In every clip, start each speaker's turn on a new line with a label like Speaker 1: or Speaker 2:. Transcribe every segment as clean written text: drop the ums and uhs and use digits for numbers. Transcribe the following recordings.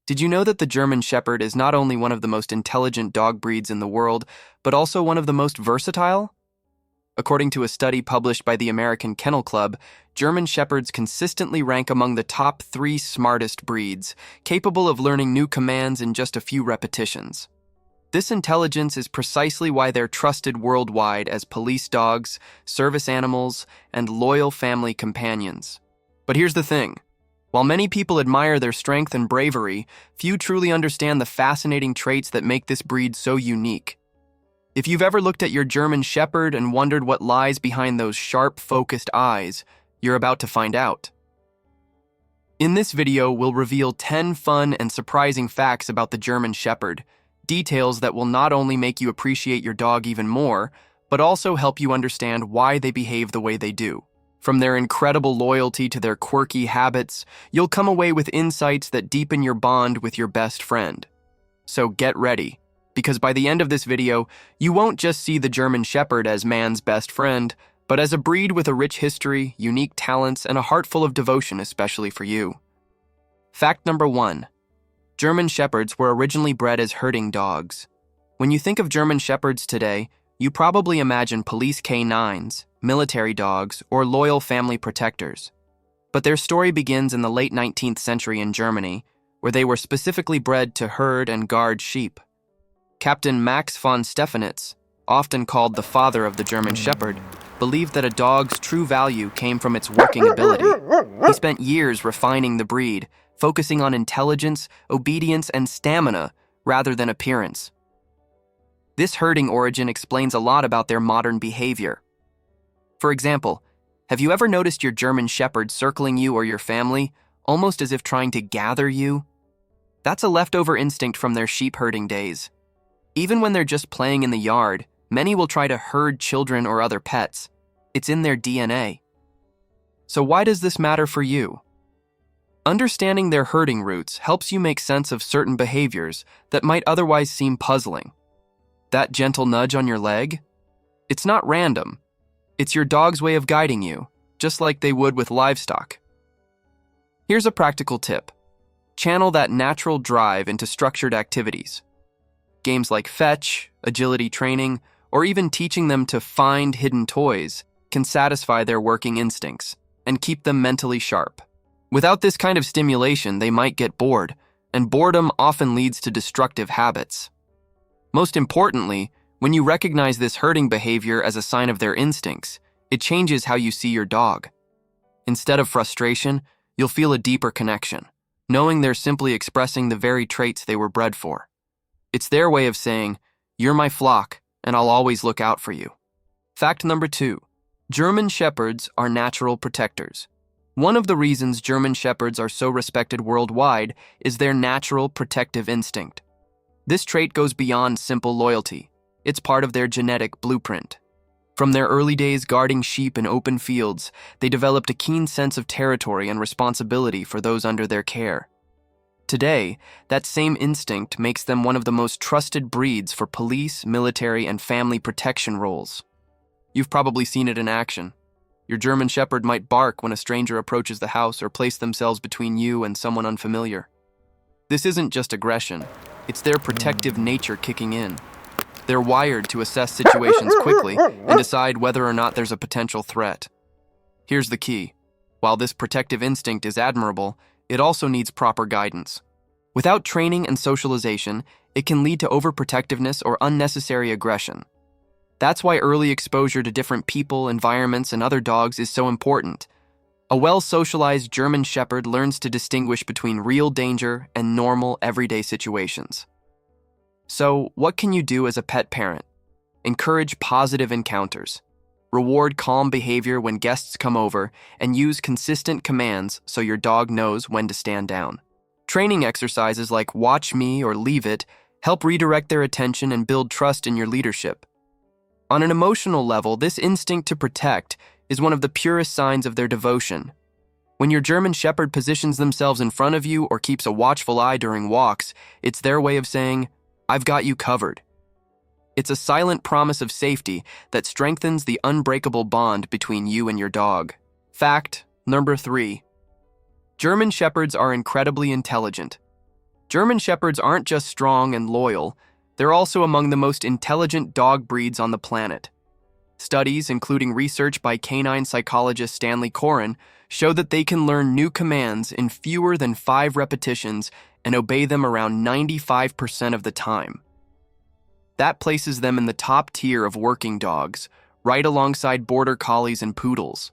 Speaker 1: Did you know that the German Shepherd is not only one of the most intelligent dog breeds in the world, but also one of the most versatile? According to a study published by the American Kennel Club, German Shepherds consistently rank among the top 3 smartest breeds, capable of learning new commands in just a few repetitions. This intelligence is precisely why they're trusted worldwide as police dogs, service animals, and loyal family companions. But here's the thing. While many people admire their strength and bravery, few truly understand the fascinating traits that make this breed so unique. If you've ever looked at your German Shepherd and wondered what lies behind those sharp, focused eyes, you're about to find out. In this video, we'll reveal 10 fun and surprising facts about the German Shepherd, details that will not only make you appreciate your dog even more, but also help you understand why they behave the way they do. From their incredible loyalty to their quirky habits, you'll come away with insights that deepen your bond with your best friend. So get ready, because by the end of this video, you won't just see the German Shepherd as man's best friend, but as a breed with a rich history, unique talents, and a heart full of devotion especially for you. Fact number 1. German Shepherds were originally bred as herding dogs. When you think of German Shepherds today, you probably imagine police canines, military dogs, or loyal family protectors. But their story begins in the late 19th century in Germany, where they were specifically bred to herd and guard sheep. Captain Max von Stephanitz, often called the father of the German Shepherd, believed that a dog's true value came from its working ability. He spent years refining the breed, focusing on intelligence, obedience, and stamina rather than appearance. This herding origin explains a lot about their modern behavior. For example, have you ever noticed your German Shepherd circling you or your family, almost as if trying to gather you? That's a leftover instinct from their sheep herding days. Even when they're just playing in the yard, many will try to herd children or other pets. It's in their DNA. So why does this matter for you? Understanding their herding roots helps you make sense of certain behaviors that might otherwise seem puzzling. That gentle nudge on your leg? It's not random. It's your dog's way of guiding you, just like they would with livestock. Here's a practical tip. Channel that natural drive into structured activities. Games like fetch, agility training, or even teaching them to find hidden toys can satisfy their working instincts and keep them mentally sharp. Without this kind of stimulation, they might get bored, and boredom often leads to destructive habits. Most importantly, when you recognize this herding behavior as a sign of their instincts, it changes how you see your dog. Instead of frustration, you'll feel a deeper connection, knowing they're simply expressing the very traits they were bred for. It's their way of saying, "You're my flock, and I'll always look out for you." Fact number 2. German Shepherds are natural protectors. One of the reasons German Shepherds are so respected worldwide is their natural protective instinct. This trait goes beyond simple loyalty. It's part of their genetic blueprint. From their early days guarding sheep in open fields, they developed a keen sense of territory and responsibility for those under their care. Today, that same instinct makes them one of the most trusted breeds for police, military, and family protection roles. You've probably seen it in action. Your German Shepherd might bark when a stranger approaches the house or place themselves between you and someone unfamiliar. This isn't just aggression. It's their protective nature kicking in. They're wired to assess situations quickly and decide whether or not there's a potential threat. Here's the key. While this protective instinct is admirable, it also needs proper guidance. Without training and socialization, it can lead to overprotectiveness or unnecessary aggression. That's why early exposure to different people, environments, and other dogs is so important. A well-socialized German Shepherd learns to distinguish between real danger and normal, everyday situations. So, what can you do as a pet parent? Encourage positive encounters. Reward calm behavior when guests come over, and use consistent commands so your dog knows when to stand down. Training exercises like watch me or leave it help redirect their attention and build trust in your leadership. On an emotional level, this instinct to protect is one of the purest signs of their devotion. When your German Shepherd positions themselves in front of you or keeps a watchful eye during walks, it's their way of saying, "I've got you covered." It's a silent promise of safety that strengthens the unbreakable bond between you and your dog. Fact number 3. German Shepherds are incredibly intelligent. German Shepherds aren't just strong and loyal, they're also among the most intelligent dog breeds on the planet. Studies, including research by canine psychologist Stanley Coren, show that they can learn new commands in fewer than 5 repetitions and obey them around 95% of the time. That places them in the top tier of working dogs, right alongside border collies and poodles.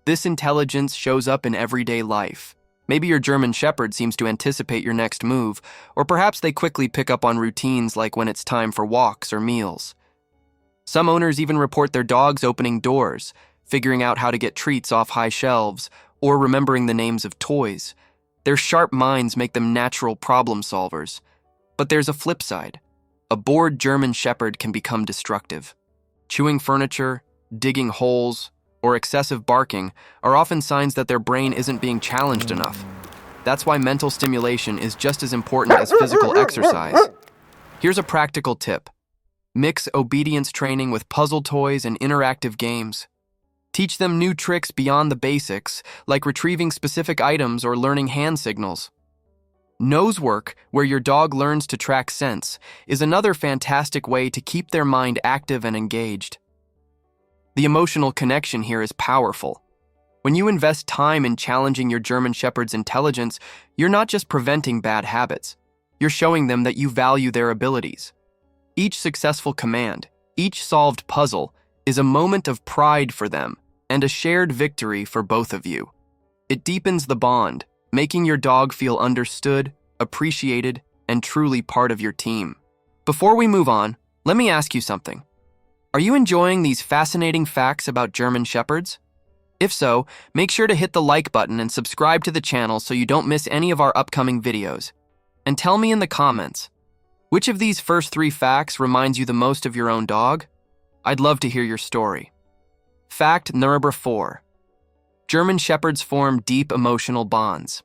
Speaker 1: This intelligence shows up in everyday life. Maybe your German Shepherd seems to anticipate your next move, or perhaps they quickly pick up on routines like when it's time for walks or meals. Some owners even report their dogs opening doors, figuring out how to get treats off high shelves, or remembering the names of toys. Their sharp minds make them natural problem solvers. But there's a flip side. A bored German Shepherd can become destructive. Chewing furniture, digging holes, or excessive barking are often signs that their brain isn't being challenged enough. That's why mental stimulation is just as important as physical exercise. Here's a practical tip. Mix obedience training with puzzle toys and interactive games. Teach them new tricks beyond the basics, like retrieving specific items or learning hand signals. Nose work, where your dog learns to track scents, is another fantastic way to keep their mind active and engaged. The emotional connection here is powerful. When you invest time in challenging your German Shepherd's intelligence, you're not just preventing bad habits. You're showing them that you value their abilities. Each successful command, each solved puzzle, is a moment of pride for them and a shared victory for both of you. It deepens the bond, making your dog feel understood, appreciated, and truly part of your team. Before we move on, let me ask you something. Are you enjoying these fascinating facts about German Shepherds? If so, make sure to hit the like button and subscribe to the channel so you don't miss any of our upcoming videos. And tell me in the comments, which of these first 3 facts reminds you the most of your own dog? I'd love to hear your story. Fact number 4. German Shepherds form deep emotional bonds.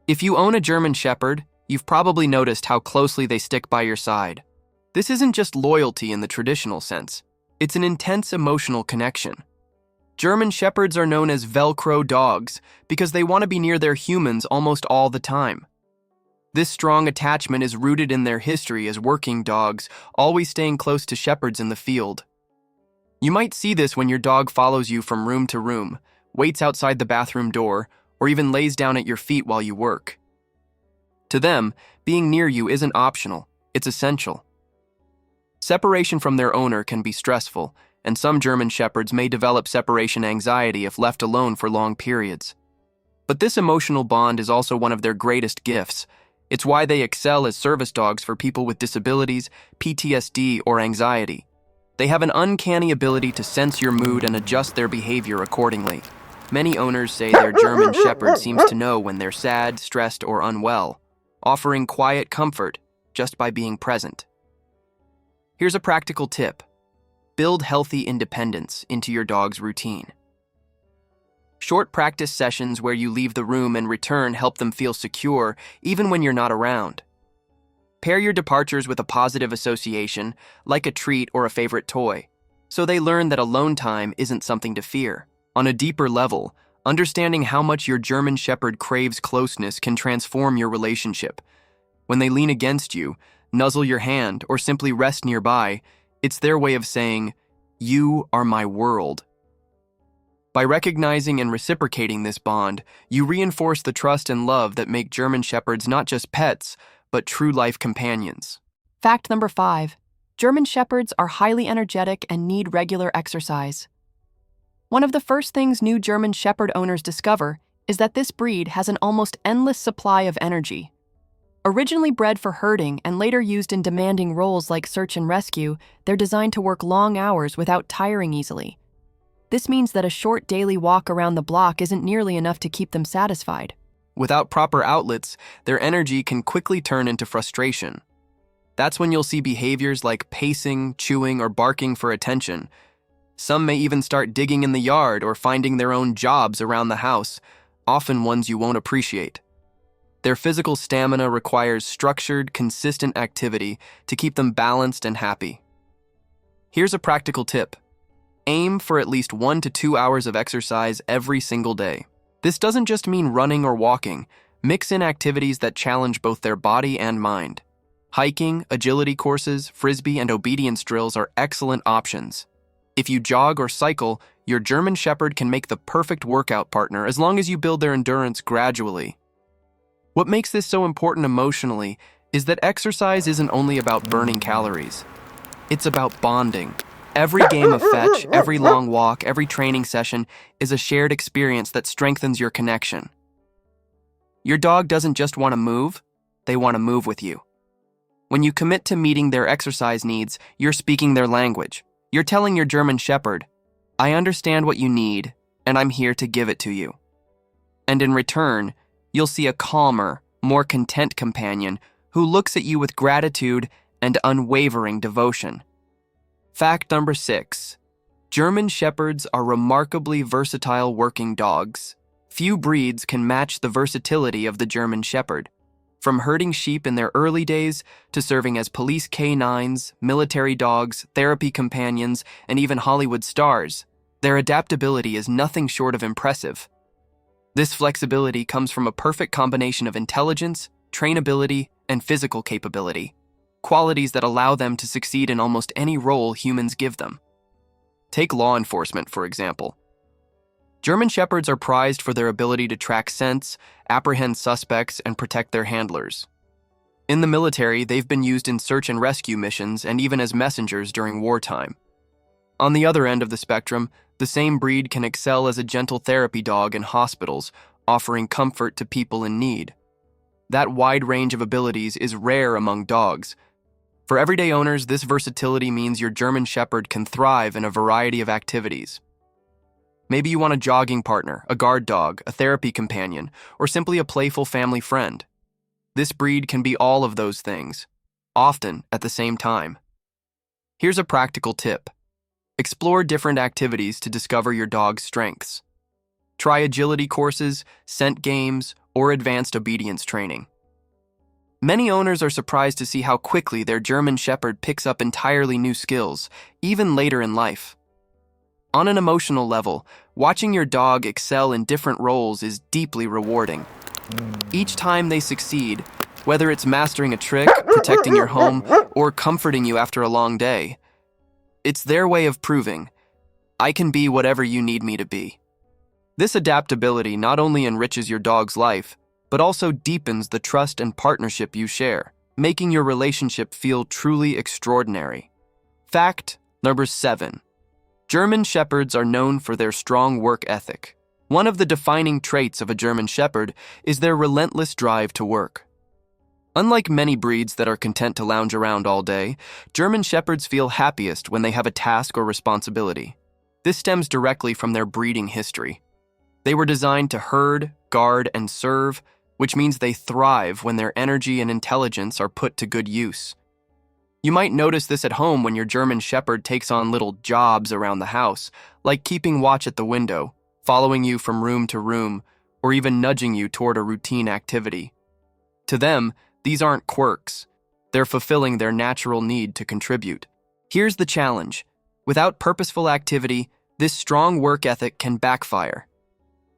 Speaker 1: If you own a German Shepherd, you've probably noticed how closely they stick by your side. This isn't just loyalty in the traditional sense. It's an intense emotional connection. German Shepherds are known as Velcro dogs because they want to be near their humans almost all the time. This strong attachment is rooted in their history as working dogs, always staying close to shepherds in the field. You might see this when your dog follows you from room to room, waits outside the bathroom door, or even lays down at your feet while you work. To them, being near you isn't optional, it's essential. Separation from their owner can be stressful, and some German Shepherds may develop separation anxiety if left alone for long periods. But this emotional bond is also one of their greatest gifts. It's why they excel as service dogs for people with disabilities, PTSD, or anxiety. They have an uncanny ability to sense your mood and adjust their behavior accordingly. Many owners say their German Shepherd seems to know when they're sad, stressed, or unwell, offering quiet comfort just by being present. Here's a practical tip. Build healthy independence into your dog's routine. Short practice sessions where you leave the room and return help them feel secure even when you're not around. Pair your departures with a positive association, like a treat or a favorite toy, so they learn that alone time isn't something to fear. On a deeper level, understanding how much your German Shepherd craves closeness can transform your relationship. When they lean against you, nuzzle your hand, or simply rest nearby, it's their way of saying, "You are my world." By recognizing and reciprocating this bond, you reinforce the trust and love that make German Shepherds not just pets, but true life companions.
Speaker 2: Fact number 5. German Shepherds are highly energetic and need regular exercise. One of the first things new German Shepherd owners discover is that this breed has an almost endless supply of energy. Originally bred for herding and later used in demanding roles like search and rescue, they're designed to work long hours without tiring easily. This means that a short daily walk around the block isn't nearly enough to keep them satisfied.
Speaker 1: Without proper outlets, their energy can quickly turn into frustration. That's when you'll see behaviors like pacing, chewing, or barking for attention. Some may even start digging in the yard or finding their own jobs around the house, often ones you won't appreciate. Their physical stamina requires structured, consistent activity to keep them balanced and happy. Here's a practical tip. Aim for at least 1 to 2 hours of exercise every single day. This doesn't just mean running or walking, Mix in activities that challenge both their body and mind. Hiking, agility courses, frisbee, and obedience drills are excellent options. If you jog or cycle, your German Shepherd can make the perfect workout partner as long as you build their endurance gradually. What makes this so important emotionally is that exercise isn't only about burning calories. It's about bonding. Every game of fetch, every long walk, every training session is a shared experience that strengthens your connection. Your dog doesn't just want to move, they want to move with you. When you commit to meeting their exercise needs, you're speaking their language. You're telling your German Shepherd, I understand what you need, and I'm here to give it to you. And in return, you'll see a calmer, more content companion who looks at you with gratitude and unwavering devotion. Fact number 6. German Shepherds are remarkably versatile working dogs. Few breeds can match the versatility of the German Shepherd. From herding sheep in their early days to serving as police canines, military dogs, therapy companions, and even Hollywood stars, their adaptability is nothing short of impressive. This flexibility comes from a perfect combination of intelligence, trainability, and physical capability, qualities that allow them to succeed in almost any role humans give them. Take law enforcement, for example. German Shepherds are prized for their ability to track scents, apprehend suspects, and protect their handlers. In the military, they've been used in search and rescue missions and even as messengers during wartime. On the other end of the spectrum, the same breed can excel as a gentle therapy dog in hospitals, offering comfort to people in need. That wide range of abilities is rare among dogs. For everyday owners, this versatility means your German Shepherd can thrive in a variety of activities. Maybe you want a jogging partner, a guard dog, a therapy companion, or simply a playful family friend. This breed can be all of those things, often at the same time. Here's a practical tip. Explore different activities to discover your dog's strengths. Try agility courses, scent games, or advanced obedience training. Many owners are surprised to see how quickly their German Shepherd picks up entirely new skills, even later in life. On an emotional level, watching your dog excel in different roles is deeply rewarding. Each time they succeed, whether it's mastering a trick, protecting your home, or comforting you after a long day, it's their way of proving, I can be whatever you need me to be. This adaptability not only enriches your dog's life, but also deepens the trust and partnership you share, making your relationship feel truly extraordinary. Fact number 7. German Shepherds are known for their strong work ethic. One of the defining traits of a German Shepherd is their relentless drive to work. Unlike many breeds that are content to lounge around all day, German Shepherds feel happiest when they have a task or responsibility. This stems directly from their breeding history. They were designed to herd, guard, and serve, which means they thrive when their energy and intelligence are put to good use. You might notice this at home when your German Shepherd takes on little jobs around the house, like keeping watch at the window, following you from room to room, or even nudging you toward a routine activity. To them, these aren't quirks. They're fulfilling their natural need to contribute. Here's the challenge. Without purposeful activity, this strong work ethic can backfire.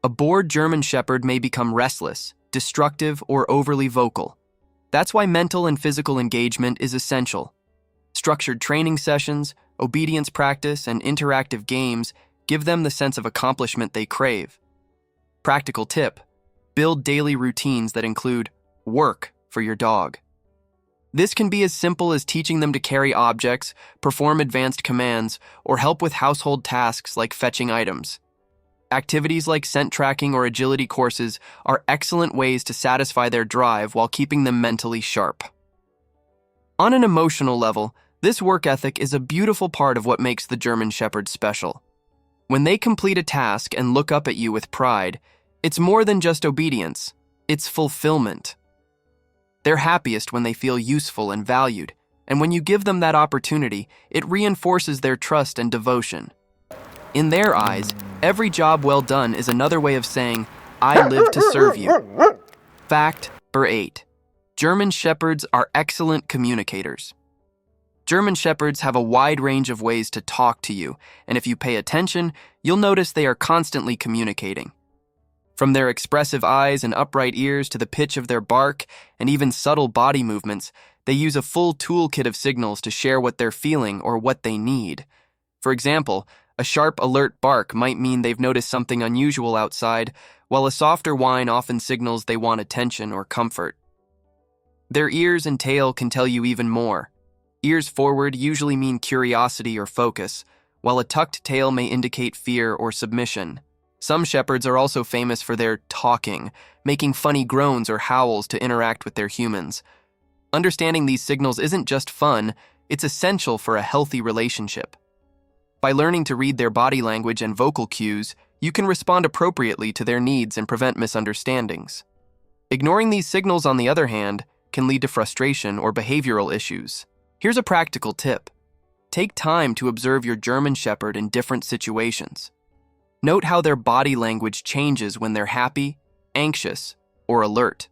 Speaker 1: A bored German Shepherd may become restless, destructive, or overly vocal. That's why mental and physical engagement is essential. Structured training sessions, obedience practice, and interactive games give them the sense of accomplishment they crave. Practical tip: build daily routines that include work for your dog. This can be as simple as teaching them to carry objects, perform advanced commands, or help with household tasks like fetching items. Activities like scent tracking or agility courses are excellent ways to satisfy their drive while keeping them mentally sharp. On an emotional level, this work ethic is a beautiful part of what makes the German Shepherd special. When they complete a task and look up at you with pride, it's more than just obedience, it's fulfillment. They're happiest when they feel useful and valued, and when you give them that opportunity, it reinforces their trust and devotion. In their eyes, every job well done is another way of saying, I live to serve you. Fact number 8. German Shepherds are excellent communicators. German Shepherds have a wide range of ways to talk to you, and if you pay attention, you'll notice they are constantly communicating. From their expressive eyes and upright ears to the pitch of their bark and even subtle body movements, they use a full toolkit of signals to share what they're feeling or what they need. For example, a sharp, alert bark might mean they've noticed something unusual outside, while a softer whine often signals they want attention or comfort. Their ears and tail can tell you even more. Ears forward usually mean curiosity or focus, while a tucked tail may indicate fear or submission. Some shepherds are also famous for their talking, making funny groans or howls to interact with their humans. Understanding these signals isn't just fun, it's essential for a healthy relationship. By learning to read their body language and vocal cues, you can respond appropriately to their needs and prevent misunderstandings. Ignoring these signals, on the other hand, can lead to frustration or behavioral issues. Here's a practical tip. Take time to observe your German Shepherd in different situations. Note how their body language changes when they're happy, anxious, or alert.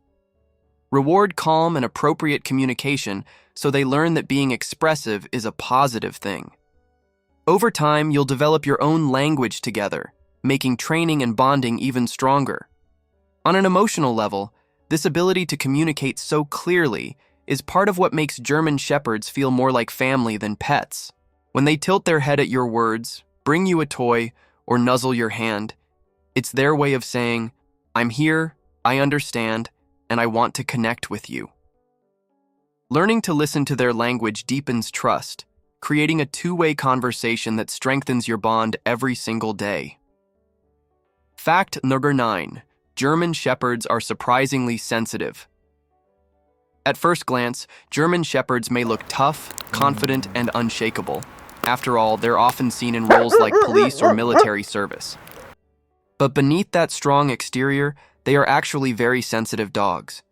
Speaker 1: Reward calm and appropriate communication so they learn that being expressive is a positive thing. Over time, you'll develop your own language together, making training and bonding even stronger. On an emotional level, this ability to communicate so clearly is part of what makes German Shepherds feel more like family than pets. When they tilt their head at your words, bring you a toy, or nuzzle your hand, it's their way of saying, "I'm here, I understand, and I want to connect with you." Learning to listen to their language deepens trust, creating a two-way conversation that strengthens your bond every single day. Fact number 9. German Shepherds are surprisingly sensitive. At first glance, German Shepherds may look tough, confident, and unshakable. After all, they're often seen in roles like police or military service. But beneath that strong exterior, they are actually very sensitive dogs.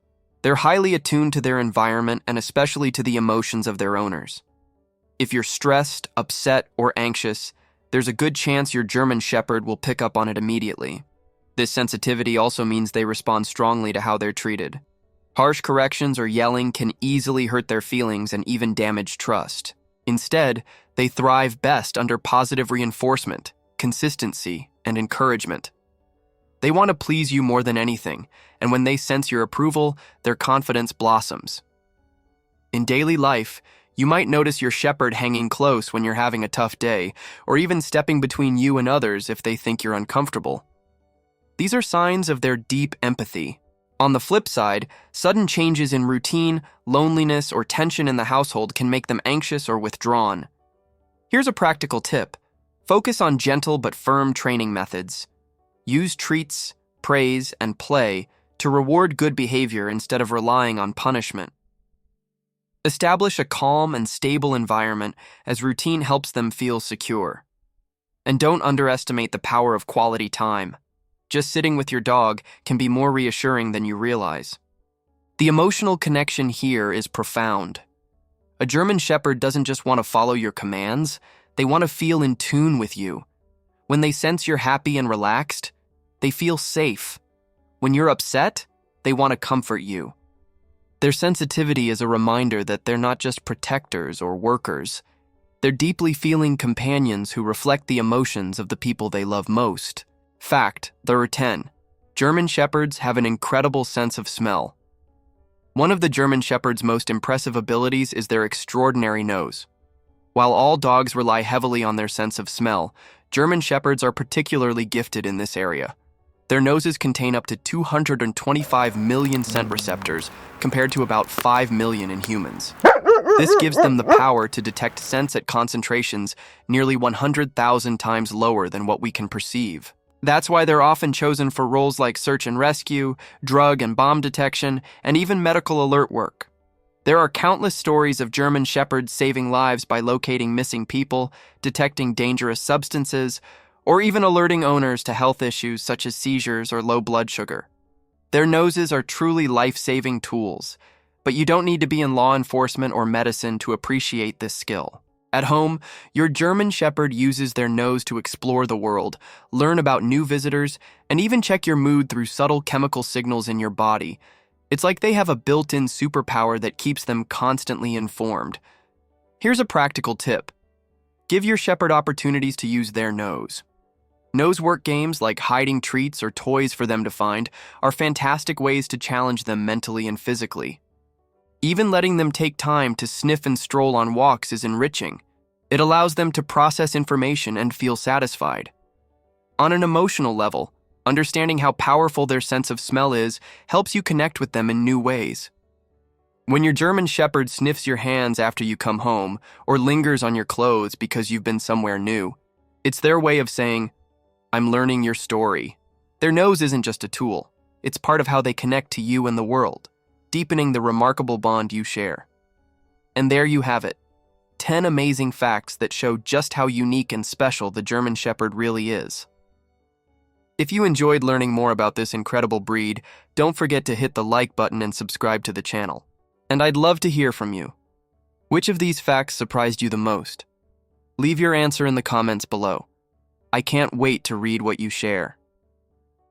Speaker 1: They're highly attuned to their environment and especially to the emotions of their owners. If you're stressed, upset, or anxious, there's a good chance your German Shepherd will pick up on it immediately. This sensitivity also means they respond strongly to how they're treated. Harsh corrections or yelling can easily hurt their feelings and even damage trust. Instead, they thrive best under positive reinforcement, consistency, and encouragement. They want to please you more than anything, and when they sense your approval, their confidence blossoms. In daily life, you might notice your shepherd hanging close when you're having a tough day, or even stepping between you and others if they think you're uncomfortable. These are signs of their deep empathy. On the flip side, sudden changes in routine, loneliness, or tension in the household can make them anxious or withdrawn. Here's a practical tip. Focus on gentle but firm training methods. Use treats, praise, and play to reward good behavior instead of relying on punishment. Establish a calm and stable environment as routine helps them feel secure. And don't underestimate the power of quality time. Just sitting with your dog can be more reassuring than you realize. The emotional connection here is profound. A German Shepherd doesn't just want to follow your commands, they want to feel in tune with you. When they sense you're happy and relaxed, they feel safe. When you're upset, they want to comfort you. Their sensitivity is a reminder that they're not just protectors or workers. They're deeply feeling companions who reflect the emotions of the people they love most. Fact number 10. German Shepherds have an incredible sense of smell. One of the German Shepherd's most impressive abilities is their extraordinary nose. While all dogs rely heavily on their sense of smell, German Shepherds are particularly gifted in this area. Their noses contain up to 225 million scent receptors, compared to about 5 million in humans. This gives them the power to detect scents at concentrations nearly 100,000 times lower than what we can perceive. That's why they're often chosen for roles like search and rescue, drug and bomb detection, and even medical alert work. There are countless stories of German Shepherds saving lives by locating missing people, detecting dangerous substances, or even alerting owners to health issues such as seizures or low blood sugar. Their noses are truly life-saving tools, but you don't need to be in law enforcement or medicine to appreciate this skill. At home, your German Shepherd uses their nose to explore the world, learn about new visitors, and even check your mood through subtle chemical signals in your body. It's like they have a built-in superpower that keeps them constantly informed. Here's a practical tip. Give your Shepherd opportunities to use their nose. Nosework games like hiding treats or toys for them to find are fantastic ways to challenge them mentally and physically. Even letting them take time to sniff and stroll on walks is enriching. It allows them to process information and feel satisfied. On an emotional level, understanding how powerful their sense of smell is helps you connect with them in new ways. When your German Shepherd sniffs your hands after you come home or lingers on your clothes because you've been somewhere new, it's their way of saying, "I'm learning your story." Their nose isn't just a tool, it's part of how they connect to you and the world, deepening the remarkable bond you share. And there you have it, 10 amazing facts that show just how unique and special the German Shepherd really is. If you enjoyed learning more about this incredible breed, don't forget to hit the like button and subscribe to the channel. And I'd love to hear from you. Which of these facts surprised you the most? Leave your answer in the comments below. I can't wait to read what you share.